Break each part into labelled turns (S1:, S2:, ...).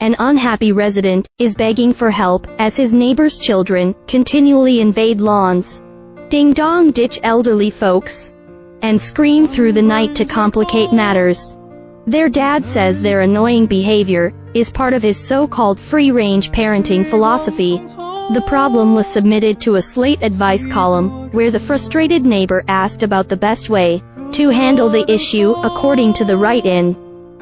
S1: an unhappy resident, is begging for help as his neighbor's children continually invade lawns, ding-dong ditch elderly folks, and scream through the night to complicate matters. Their dad says their annoying behavior is part of his so-called free-range parenting philosophy. The problem was submitted to a Slate advice column, where the frustrated neighbor asked about the best way to handle the issue according to the write-in.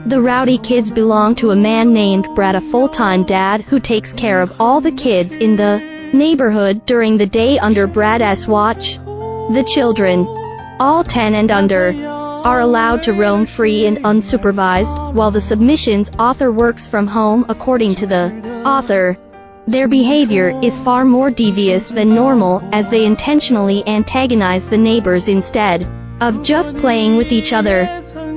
S1: The rowdy kids belong to a man named Brad, a full-time dad who takes care of all the kids in the neighborhood during the day under Brad's watch. The children, all 10 and under, are allowed to roam free and unsupervised, while the submission's author works from home according to the author. Their behavior is far more devious than normal, as they intentionally antagonize the neighbors instead of just playing with each other.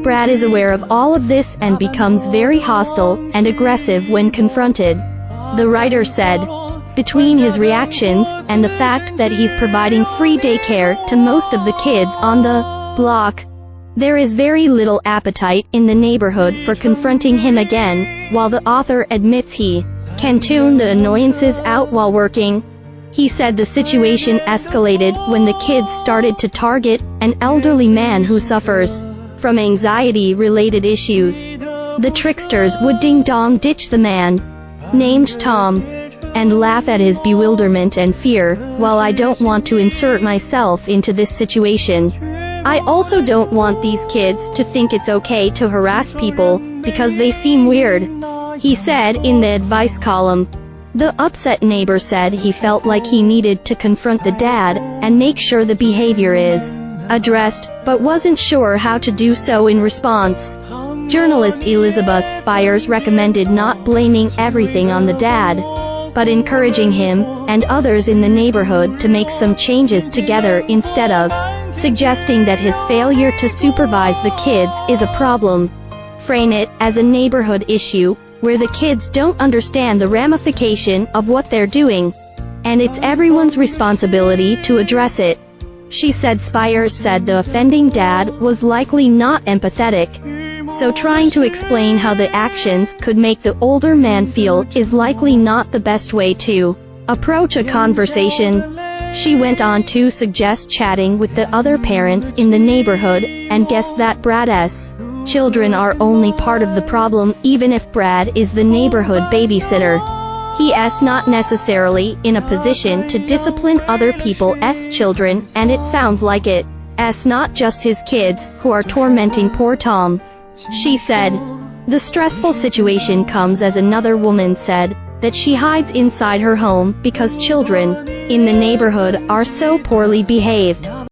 S1: Brad is aware of all of this and becomes very hostile and aggressive when confronted. The writer said, between his reactions and the fact that he's providing free daycare to most of the kids on the block, there is very little appetite in the neighborhood for confronting him again. While the author admits he can tune the annoyances out while working, he said the situation escalated when the kids started to target an elderly man who suffers from anxiety-related issues. The tricksters would ding-dong ditch the man, named Tom, and laugh at his bewilderment and fear. While I don't want to insert myself into this situation, I also don't want these kids to think it's okay to harass people because they seem weird, he said in the advice column. The upset neighbor said he felt like he needed to confront the dad and make sure the behavior is addressed, but wasn't sure how to do so in response. Journalist Elizabeth Spires recommended not blaming everything on the dad, but encouraging him and others in the neighborhood to make some changes together instead of suggesting that his failure to supervise the kids is a problem. Frame it as a neighborhood issue, where the kids don't understand the ramification of what they're doing, and it's everyone's responsibility to address it, she said. Spires said the offending dad was likely not empathetic, so trying to explain how the actions could make the older man feel is likely not the best way to approach a conversation. She went on to suggest chatting with the other parents in the neighborhood, and guessed that Brad's children are only part of the problem, even if Brad is the neighborhood babysitter. He is not necessarily in a position to discipline other people's children, and it sounds like it's not just his kids who are tormenting poor Tom, she said. The stressful situation comes as another woman said that she hides inside her home because children in the neighborhood are so poorly behaved.